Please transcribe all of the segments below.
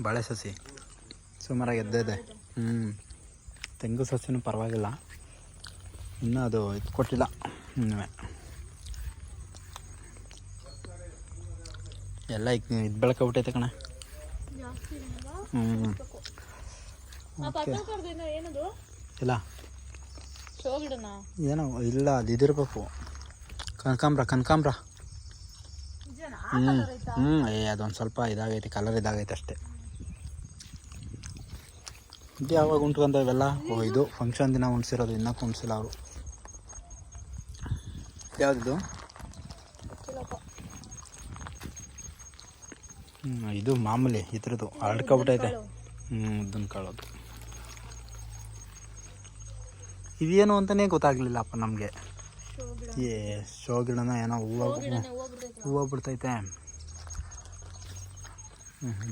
ಬಾಳೆ ಸಸಿ ಸುಮಾರಾಗಿ ಎದ್ದಿದೆ. ತೆಂಗು ಸಸಿನೂ ಪರವಾಗಿಲ್ಲ, ಇನ್ನೂ ಅದು ಇದು ಕೊಟ್ಟಿಲ್ಲ ಇನ್ನೂ ಎಲ್ಲ ಈಗ ಇದು ಬೆಳ್ಕೊಬಿಟ್ಟೈತೆ ಕಣ. ಇಲ್ಲ ಏನೋ ಇಲ್ಲ, ಅದು ಇದಿರ್ಬೇಕು, ಕನಕಾಂಬ್ರ. ಅದೊಂದು ಸ್ವಲ್ಪ ಇದಾಗೈತೆ, ಕಲರ್ ಇದಾಗೈತೆ ಅಷ್ಟೇ. ಇದು ಯಾವಾಗ ಉಂಟ್ಕೊಂತ ಇವೆಲ್ಲ? ಇದು ಫಂಕ್ಷನ್ ದಿನ ಉಣ್ಸಿರೋದು, ಇನ್ನೂ ಉಣ್ಸಿಲ್ಲ ಅವರು. ಯಾವುದಿದು? ಇದು ಮಾಮೂಲಿ ಇದ್ರದ್ದು ಹರಡ್ಕೊಬಿಟ್ಟೈತೆ. ಉದ್ದಿನ ಕಾಳದು ಇದೇನು ಅಂತಲೇ ಗೊತ್ತಾಗಲಿಲ್ಲಪ್ಪ ನಮಗೆ. ಶೋ ಗಿಡನ ಏನೋ ಹೂವು ಬಿಡ್ತೈತೆ.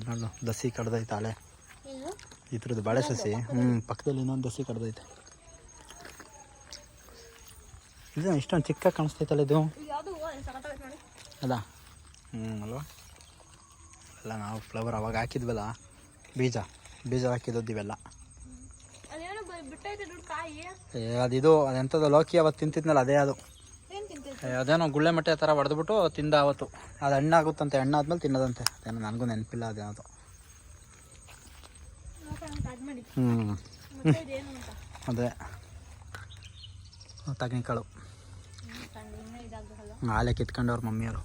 ನೋಡು ದಸಿ ಕಡ್ದೈತೆ ಆಲೆ ಇದ್ರದ್ದು ಬಾಳೆ ಸಸಿ. ಪಕ್ಕದಲ್ಲಿ ಇನ್ನೊಂದು ದಸಿ ಕಡ್ದೈತೆ. ಇದು ಇಷ್ಟೊಂದು ಚಿಕ್ಕ ಕಾಣಿಸ್ತೈತಲ್ಲ ಇದು, ಅಲ್ಲ? ಅಲ್ವಾ? ಅಲ್ಲ, ನಾವು ಫ್ಲವರ್ ಅವಾಗ ಹಾಕಿದ್ವಲ್ಲ, ಬೀಜ ಹಾಕಿದ್ದು ಇವೆಲ್ಲ. ಅದಿದು ಅದೆಂಥದ್ದು ಲೋಕಿ ಅವತ್ತು ತಿಂತಿದ್ನಲ್ಲ, ಅದೇ ಅದು. ಅದೇನೋ ಗುಳ್ಳೆ ಮಟ್ಟೆ ಥರ ಹೊಡೆದ್ಬಿಟ್ಟು ತಿಂದ ಅವತ್ತು. ಅದು ಹಣ್ಣಾಗುತ್ತಂತೆ, ಹಣ್ಣಾದ್ಮೇಲೆ ತಿನ್ನೋದಂತೆ. ಅದೇನೋ ನನಗೂ ನೆನಪಿಲ್ಲ ಅದೇನದು. ಅದೇ ತಗಣಿಕಾಳು ಹಾಲೆ ಕಿತ್ಕೊಂಡು ಅವ್ರ ಮಮ್ಮಿಯವರು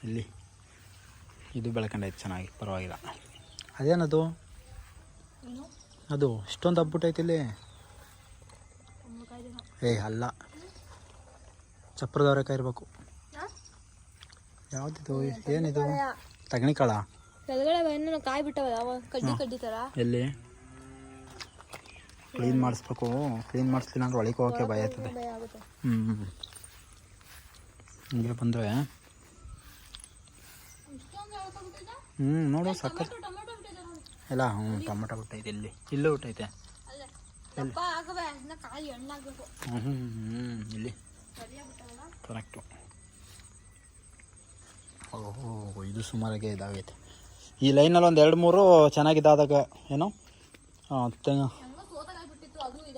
ಇಲ್ಲಿ ಇದು ಬೆಳ್ಕೊಂಡೈತೆ ಚೆನ್ನಾಗಿ, ಪರವಾಗಿಲ್ಲ. ಅದೇನದು? ಅದು ಇಷ್ಟೊಂದು ಹಬ್ಬಿಟ್ಟೈತಿ ಇಲ್ಲಿ. ಅಲ್ಲ, ಚಪ್ರದವರೆಕಾಯಿ ಇರಬೇಕು. ಯಾವುದಿದು? ಏನಿದು? ತಗಣಿಕಾಳ? ಕಾಯಿ ಬಿಟ್ಟವ ಕಡ್ಡಿ ಥರ. ಎಲ್ಲಿ ಕ್ಲೀನ್ ಮಾಡಿಸ್ಬೇಕು. ಕ್ಲೀನ್ ಮಾಡಿಸ್ಲಿಲ್ಲ ಅಂದ್ರೆ ಒಳಗೆ ಹೋಗೋಕ್ಕೆ ಭಯ ಆಗ್ತದೆ. ಹಿಂಗೆ ಬಂದರೆ ನೋಡು ಸಕ್ಕತ್ ಇಲ್ಲ. ಟೊಮೊಟೊ ಬಿಟ್ಟೈತೆ, ಇಲ್ಲೂ ಬಿಟ್ಟೈತೆ. ಇಲ್ಲಿ ಕರೆಕ್ಟು. ಓಹೋ, ಇದು ಸುಮಾರಾಗೆ ಇದಾಗೈತೆ. ಈ ಲೈನಲ್ಲಿ ಒಂದು 2-3 ಚೆನ್ನಾಗಿದ್ದಾದಾಗ ಏನೋ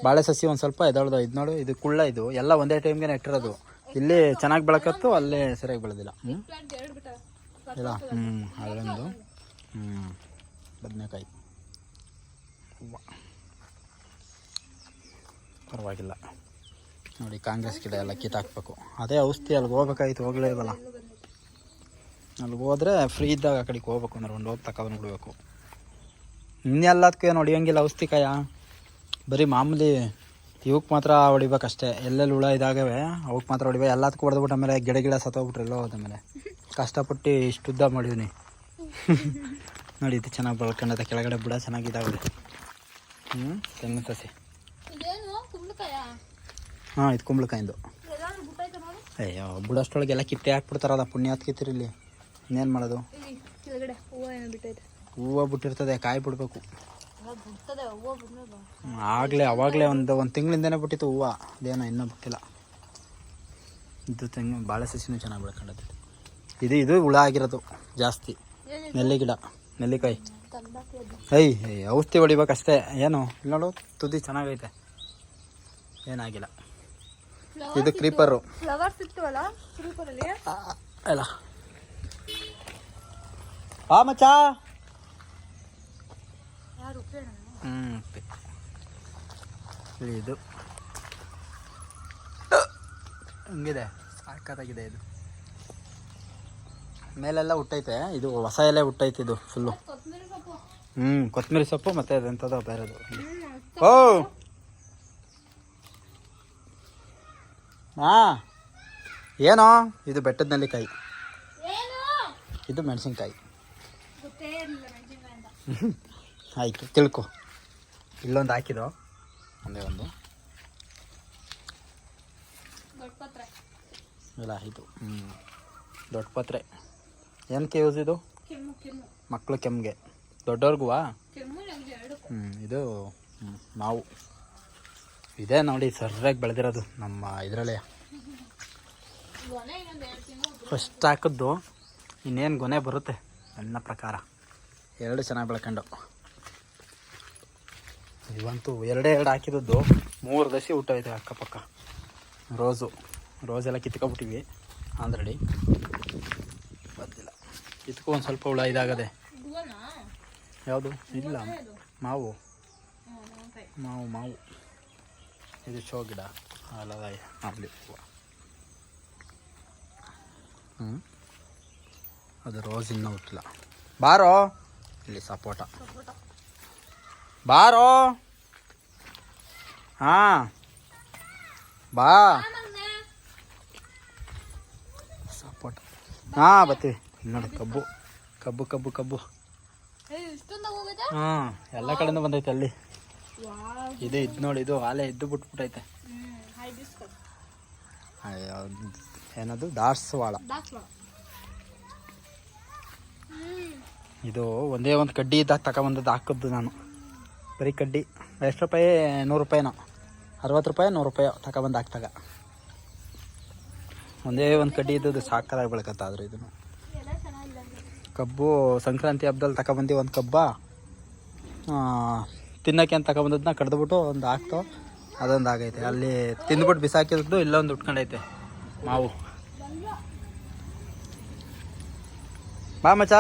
ಬಾಳೆ ಸಸಿ ಒಂದು ಸ್ವಲ್ಪ ಎದಳ್ದು. ಇದು ನೋಡು, ಇದು ಕುಳ್ಳ. ಇದು ಎಲ್ಲ ಒಂದೇ ಟೈಮ್ಗೆ ನೆಟ್ಟಿರೋದು. ಇಲ್ಲಿ ಚೆನ್ನಾಗಿ ಬೆಳಕತ್ತು, ಅಲ್ಲೇ ಸರಿಯಾಗಿ ಬೆಳೆದಿಲ್ಲ. ಇಲ್ಲ. ಅಲ್ಲೊಂದು ಬದನೆಕಾಯಿ ಹೂವು ಪರವಾಗಿಲ್ಲ ನೋಡಿ. ಕಾಂಗ್ರೆಸ್ ಗಿಡ ಎಲ್ಲ ಕಿತ್ತಾಕ್ಬೇಕು. ಅದೇ ಔಷಧಿ ಅಲ್ಲಿಗೆ ಹೋಗ್ಬೇಕಾಯ್ತು, ಹೋಗಲೇ ಇಲ್ವಲ್ಲ. ಅಲ್ಲಿಗೆ ಹೋದರೆ ಫ್ರೀ ಇದ್ದಾಗ ಆ ಕಡೆಗೆ ಹೋಗ್ಬೇಕು ಅಂದ್ರೆ ಒಂದು ಹೋಗಿ ತಗೊಂಡು ಬಿಡಬೇಕು. ಇನ್ನೆಲ್ಲದಕ್ಕೆ ಹೊಡಿಯೋಂಗಿಲ್ಲ ಔಷಧಿ ಕಾಯ, ಬರೀ ಮಾಮೂಲಿ ಇವಕ್ಕೆ ಮಾತ್ರ ಹೊಡಿಬೇಕಷ್ಟೇ. ಎಲ್ಲೆಲ್ಲಿ ಹುಳ ಇದಾಗವೆ ಅವಕ್ಕೆ ಮಾತ್ರ ಹೊಡಿಬೇಕು. ಎಲ್ಲದಕ್ಕೂ ಹೊಡೆದ್ಬಿಟ್ಟು ಆಮೇಲೆ ಗಿಡ ಸತ್ತೋಗ್ಬಿಟ್ರೆ ಎಲ್ಲೋ ಹೋದ್ಮೇಲೆ ಕಷ್ಟಪಟ್ಟು ಇಷ್ಟು ಉದ್ದ ಮಾಡಿವ್ನಿ. ನೋಡಿ, ಇದು ಚೆನ್ನಾಗಿ ಬೆಳ್ಕೊಂಡೈತೆ. ಕೆಳಗಡೆ ಬುಡ ಚೆನ್ನಾಗಿದ್ದಾವೆ. ತೆಂಗಿನ ಸಸಿ. ಇದು ಕುಂಬಳಕಾಯಿಂದು. ಅಯ್ಯೋ, ಬುಡಷ್ಟೊಳಗೆಲ್ಲ ಕಿತ್ತೆ ಹಾಕ್ಬಿಡ್ತಾರಲ್ಲ, ಪುಣ್ಯಾತ್ ಕಿತ್ತಿರಿಲ್ಲಿ. ಇನ್ನೇನು ಮಾಡೋದು? ಹೂವು ಬಿಟ್ಟಿರ್ತದೆ, ಕಾಯಿ ಬಿಡ್ಬೇಕು. ಅವಾಗಲೇ ಒಂದು ತಿಂಗಳಿಂದನೇ ಬಿಟ್ಟಿತ್ತು ಹೂವು. ಅದೇನೋ ಇನ್ನೂ ಬಿಟ್ಟಿಲ್ಲ. ಇದು ತೆಂಗು ಬಾಳೆ ಸಸಿನೂ ಚೆನ್ನಾಗಿ ಬೆಳ್ಕೊಂಡೈತೆ. ಇದು ಹುಳ ಆಗಿರೋದು ಜಾಸ್ತಿ. ನೆಲ್ಲಿಕಾಯಿ ಔಷಧಿ ಹೊಡಿಬೇಕಷ್ಟೇ. ಏನು ಇಲ್ಲ ನೋಡು, ತುದಿ ಚೆನ್ನಾಗೈತೆ, ಏನಾಗಿಲ್ಲ. ಇದು ಕ್ರೀಪರು ಅಲ್ಲ. ಮಚ್ಚ ಇದು ಹಂಗಿದೆ, ಸಾಕಾಗಿದೆ. ಇದು ಮೇಲೆಲ್ಲ ಹುಟ್ಟೈತೆ. ಇದು ಹೊಸ ಎಲೆ ಹುಟ್ಟೈತೆ. ಇದು ಫುಲ್ಲು ಕೊತ್ತಂಬರಿ ಸೊಪ್ಪು ಮತ್ತು ಅದೆಂಥದ್ದು ಬೇರೆದು. ಏನೋ ಇದು ಬೆಟ್ಟದ ನೆಲ್ಲಿಕಾಯಿ, ಇದು ಮೆಣಸಿನ್ಕಾಯಿ. ಆಯಿತು, ತಿಳ್ಕೊ. ಇಲ್ಲೊಂದು ಹಾಕಿದೋ, ಒಂದೇ ಒಂದು ಇಲ್ಲ. ಇದು ದೊಡ್ಡ ಪತ್ರೆ. ಏನಕ್ಕೆ ಯೂಸ್ ಇದು? ಮಕ್ಕಳು ಕೆಮ್ಮಿಗೆ, ದೊಡ್ಡವ್ರಿಗೂ. ಇದು ಮಾವು ಇದೆ ನೋಡಿ, ಸರಿಯಾಗಿ ಬೆಳೆದಿರೋದು ನಮ್ಮ ಇದರಲ್ಲೇ. ಫಸ್ಟ್ ಹಾಕಿದ್ದು ಇನ್ನೇನು ಗೊನೆ ಬರುತ್ತೆ ನನ್ನ ಪ್ರಕಾರ. ಎರಡು ಚೆನ್ನಾಗಿ ಬೆಳ್ಕೊಂಡು. ಇವಂತೂ ಎರಡೇ ಹಾಕಿದ್ದು 3 ದಸಿ ಹುಟ್ಟೈತೆ ಅಕ್ಕಪಕ್ಕ. ರೋಸೆಲ್ಲ ಕಿತ್ಕೊಬಿಟ್ಟಿವಿ ಆಲ್ರೆಡಿ, ಬಂದಿಲ್ಲ. ಕಿತ್ಕೊ ಒಂದು ಸ್ವಲ್ಪ ಹುಳ ಇದಾಗದೆ. ಯಾವುದು ಇಲ್ಲ, ಮಾವು ಇದು ಶೋ ಗಿಡ ಅಲ್ಲದ ಅಲ್ಲಿ ಅದು ರೋಸ್ ಇನ್ನೂ ಹುಟ್ಟಿಲ್ಲ. ಬಾರೋ ಇಲ್ಲಿ ಸಪೋಟ, ಬಾರೋ. ಹಾಂ ಬಾ, ಸಪೋಟ. ಹಾಂ ಬರ್ತೀವಿ. ನೋಡಿ ಕಬ್ಬು ಕಬ್ಬು ಕಬ್ಬು ಕಬ್ಬು. ಹಾಂ ಎಲ್ಲ ಕಡೆಯಿಂದ ಬಂದೈತೆ ಅಲ್ಲಿ. ಇದು ನೋಡಿ, ಇದು ಆಲೆ ಇದ್ದು ಬಿಟ್ಬಿಟ್ಟೈತೆ. ಏನದು ದಾಸವಾಳ. ಇದು ಒಂದೇ ಒಂದು ಕಡ್ಡಿ ಇದ್ದಾಗ ತಗೊಬಂದದ್ದು ಹಾಕಿದ್ದು ನಾನು. ಬರೀ ಕಡ್ಡಿ ಎಷ್ಟು ರೂಪಾಯಿ? 100 ರೂಪಾಯಿನೋ 60 ರೂಪಾಯಿ 100 ರೂಪಾಯಿ ತಗೊಬಂದು ಹಾಕ್ತಾಗ. ಒಂದೇ ಒಂದು ಕಡ್ಡಿ ಇದ್ದದ್ದು ಸಾಕಾಗಿ ಬೆಳಕತ್ತಾದ್ರೆ. ಇದನ್ನು ಕಬ್ಬು ಸಂಕ್ರಾಂತಿ ಹಬ್ಬದಲ್ಲಿ ತಗೊಬಂದು ಒಂದು ಕಬ್ಬ ತಿನ್ನೋಕ್ಕೆ ಅಂತ ತಗೊಬಂದದನ್ನ ಕಡ್ದುಬಿಟ್ಟು ಒಂದು ಹಾಕ್ತೋ, ಅದೊಂದು ಆಗೈತೆ. ಅಲ್ಲಿ ತಿಂದ್ಬಿಟ್ಟು ಬಿಸಾಕಿದ್ದು ಇಲ್ಲೊಂದು ಉಟ್ಕೊಂಡೈತೆ ಮಾವು. ಬಾ ಮಚ್ಚ.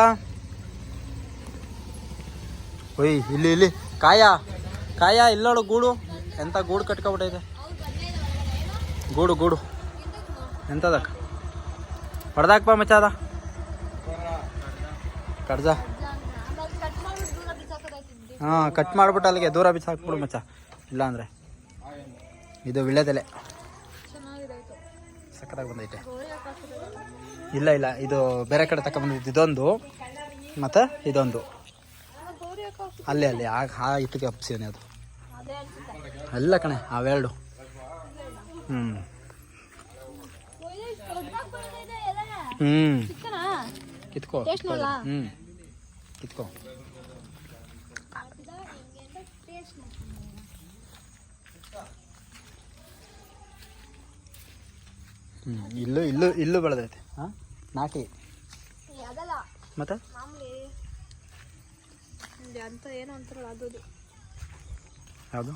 ಒಯ್ ಇಲ್ಲಿ ಕಾಯ ಇಲ್ಲೋಳು ಗೂಡು. ಎಂಥ ಗೂಡು ಕಟ್ಕೊಬಿಟ್ಟೈತೆ. ಗೂಡು ಎಂಥದಕ್ಕ ಹೊಡೆದಾಕ ಬಾ ಮಚ್ಚ. ಅದ ಕಡ್ಜ. ಹಾಂ ಕಟ್ ಮಾಡಿಬಿಟ್ಟು ಅಲ್ಲಿಗೆ ದೂರ ಬಿಸಾಕ್ಬಿಡು ಮಚ್ಚ. ಇಲ್ಲ ಅಂದರೆ ಇದು ವಿಳ್ಯದೆಲೆ ಸಕ್ಕತ್ತಾಗಿ ಬಂದೈತೆ. ಇಲ್ಲ ಇದು ಬೇರೆ ಕಡೆ ತಗೊಂಬಂದಿದ್ದು. ಇದೊಂದು ಮತ್ತು ಇದೊಂದು ಅಲ್ಲಿ ಆ ಇಟ್ಟಿಗೆ ಹಬ್ಸಿವನೆ. ಅದು ಎಲ್ಲ ಕಣೆ ಅವೆರಡು. ಕಿತ್ಕೋ. ಕಿತ್ಕೋ. ಇಲ್ಲೂ ಬೆಳೆದೈತೆ. ಹಾಂ ನಾಟಿ ಮತ್ತೆ ಅಂತ ಏನೋ ಅಂತಾರಲ್ಲ ಅದು. ಯಾವುದು